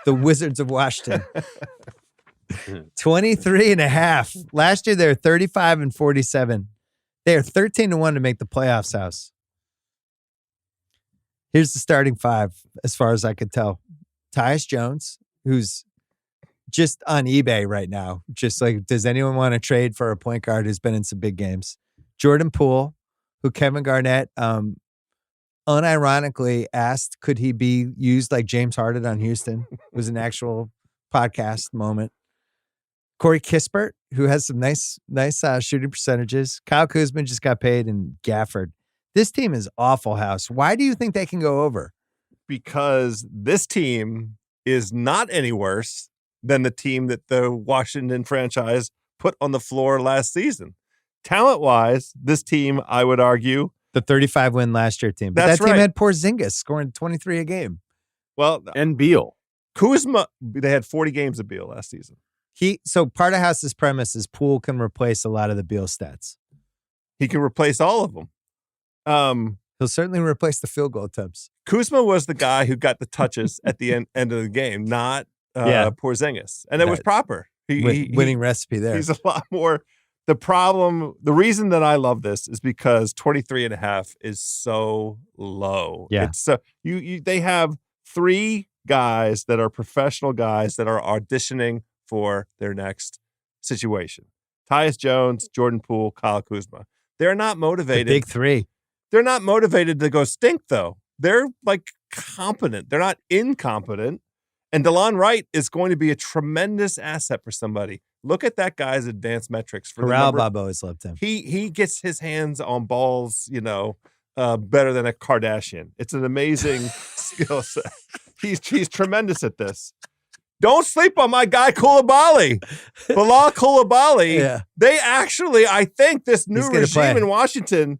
the Wizards of Washington. 23.5. Last year, they were 35-47. They are 13-1 to make the playoffs, House. Here's the starting five, as far as I could tell. Tyus Jones, who's just on eBay right now. Just like, does anyone want to trade for a point guard who's been in some big games? Jordan Poole, who Kevin Garnett unironically asked, could he be used like James Harden on Houston? It was an actual podcast moment. Corey Kispert, who has some nice shooting percentages. Kyle Kuzma just got paid, and Gafford. This team is awful, House. Why do you think they can go over? Because this team is not any worse than the team that the Washington franchise put on the floor last season. Talent-wise, this team, I would argue, the 35-win last year team. But that team had Porzingis scoring 23 a game. Well, and Beal. Kuzma, they had 40 games of Beal last season. So part of House's premise is Poole can replace a lot of the Beal stats. He can replace all of them. He'll certainly replace the field goal attempts. Kuzma was the guy who got the touches at the end of the game, not Porzingis. And it was proper. Winning recipe there. He's a lot more. The reason that I love this is because 23.5 is so low. Yeah. It's so they have 3 guys that are professional guys that are auditioning for their next situation. Tyus Jones, Jordan Poole, Kyle Kuzma. They're not motivated. The big 3. They're not motivated to go stink, though. They're like competent. They're not incompetent. And DeLon Wright is going to be a tremendous asset for somebody. Look at that guy's advanced metrics. Corral Bob always loved him. He gets his hands on balls, better than a Kardashian. It's an amazing skill set. He's tremendous at this. Don't sleep on my guy Coulibaly. Bilal Coulibaly. Yeah. They actually, I think this new regime in Washington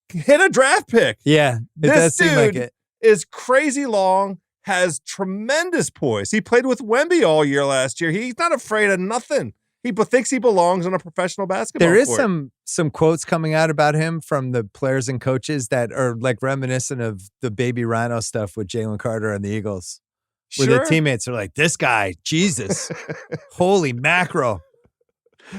hit a draft pick. Yeah, it does seem like it. Is crazy long, has tremendous poise. He played with Wemby all year last year. He's not afraid of nothing. He thinks he belongs on a professional basketball court. There is some quotes coming out about him from the players and coaches that are like reminiscent of the Baby Rhino stuff with Jalen Carter and the Eagles. Where the teammates are like, this guy, Jesus, holy mackerel.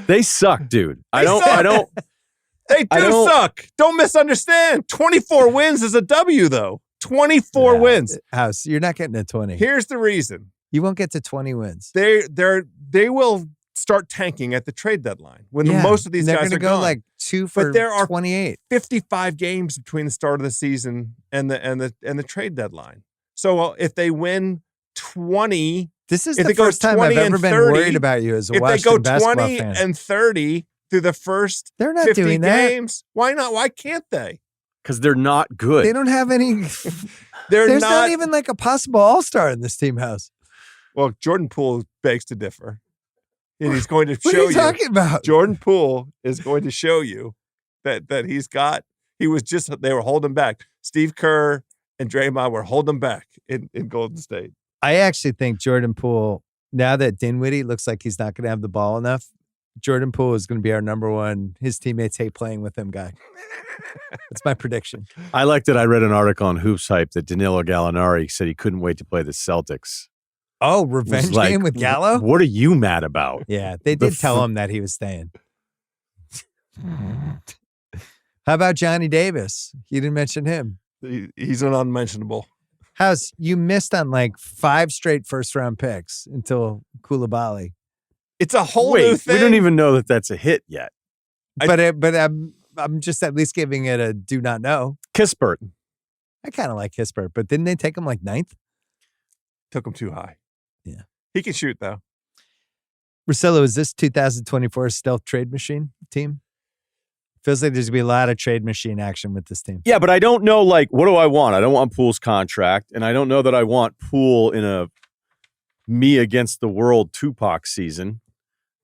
They suck, dude. They do suck. Don't misunderstand. 24 wins is a W, though. 24 wins. House, you're not getting to 20. Here's the reason. You won't get to 20 wins. They will start tanking at the trade deadline when most of these guys are go gone. Like 2 for but there are 28. 55 games between the start of the season and the trade deadline. So if they win 20, this is the first time I've ever been worried about you as a Washington basketball fan. If they go 20 and 30 through the first they're not 50 doing games, why not? Why can't they? Because they're not good. They don't have any. There's not even like a possible all-star in this team, House. Well, Jordan Poole begs to differ. And he's going to show you. What are you talking about? Jordan Poole is going to show you that they were holding back. Steve Kerr and Draymond were holding back in Golden State. I actually think Jordan Poole, now that Dinwiddie looks like he's not going to have the ball enough, Jordan Poole is going to be our number one. His teammates hate playing with him guy. That's my prediction. I like that I read an article on Hoops Hype that Danilo Gallinari said he couldn't wait to play the Celtics. Oh, revenge game with Gallo? What are you mad about? Yeah, they did tell him that he was staying. How about Johnny Davis? You didn't mention him. He's an unmentionable. House, you missed on like 5 straight first-round picks until Coulibaly. It's a whole new thing. We don't even know that that's a hit yet. But I'm just at least giving it a do not know. Kispert. I kind of like Kispert, but didn't they take him like 9th? Took him too high. Yeah. He can shoot, though. Russillo, is this 2024 stealth trade machine team? Feels like there's going to be a lot of trade machine action with this team. Yeah, but I don't know, like, what do I want? I don't want Poole's contract, and I don't know that I want Poole in a me against the world Tupac season.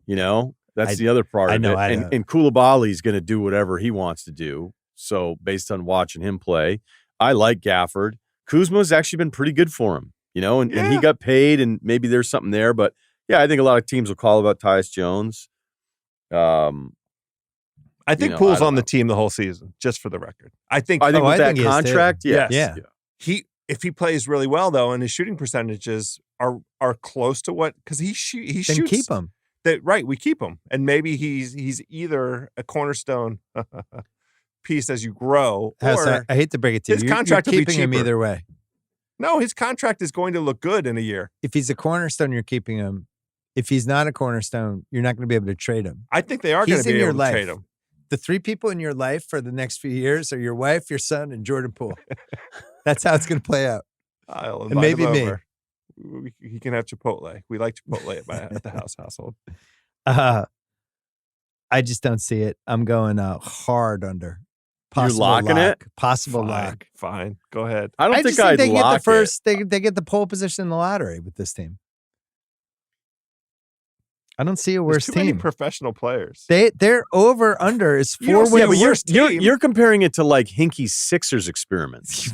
You know, that's the other part of it. And Coulibaly's going to do whatever he wants to do. So based on watching him play, I like Gafford. Kuzma's actually been pretty good for him, you know, and he got paid, and maybe there's something there. But yeah, I think a lot of teams will call about Tyus Jones. I think Poole's on the team the whole season, just for the record. I think with that contract, yes. If he plays really well, though, and his shooting percentages are close to what, because he Then shoots. keep him. Right, we keep him, and maybe he's either a cornerstone piece as you grow, or I hate to break it to you. his You're contract will be keeping him cheaper. either way. No, his contract is going to look good in a year. If he's a cornerstone, you're keeping him. If he's not a cornerstone, you're not going to be able to trade him. I think they are going to be able to trade him. The three people in your life for the next few years are your wife, your son, and Jordan Poole. That's how it's going to play out. I'll invite And maybe him me. over. He can have Chipotle. We like Chipotle at the household. I just don't see it. I'm going hard under. You're locking it? Possible lock. Fine. Go ahead. I don't think just I'd they lock get the first. it. They get the pole position in the lottery with this team. I don't see a worse There's too many team. professional players. Their over under is You don't 4 see a wins. worse team. You're comparing it to like Hinkie Sixers experiments.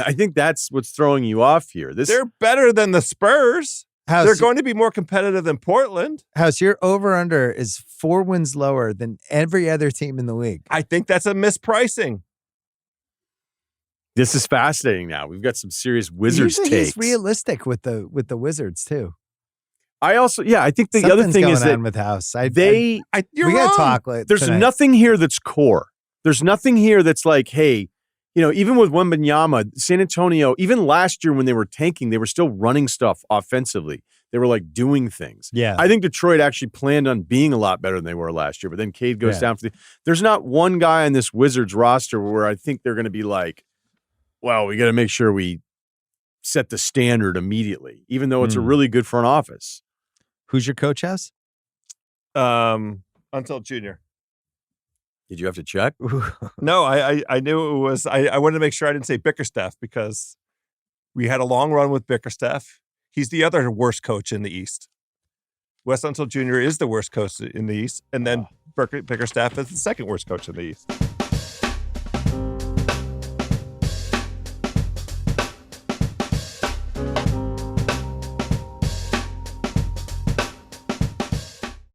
I think that's what's throwing you off here. They're better than the Spurs. They're going to be more competitive than Portland. House, your over under is 4 wins lower than every other team in the league. I think that's a mispricing. This is fascinating. Now we've got some serious Wizards Usually takes. he's realistic with the Wizards too. I think the Something's other thing is going that on with House. You're we wrong. gotta talk. Like, there's tonight. nothing here that's core. There's nothing here that's like, hey, even with Wembanyama, San Antonio, even last year when they were tanking, they were still running stuff offensively. They were like doing things. Yeah. I think Detroit actually planned on being a lot better than they were last year, but then Cade goes down for there's not one guy on this Wizards roster where I think they're going to be like, well, we got to make sure we set the standard immediately, even though it's a really good front office. Who's your coach, House? Until Junior. Did you have to check? No, I knew it was. I wanted to make sure I didn't say Bickerstaff because we had a long run with Bickerstaff. He's the other worst coach in the East. Wes Unseld Jr. is the worst coach in the East, and then Bickerstaff is the second worst coach in the East.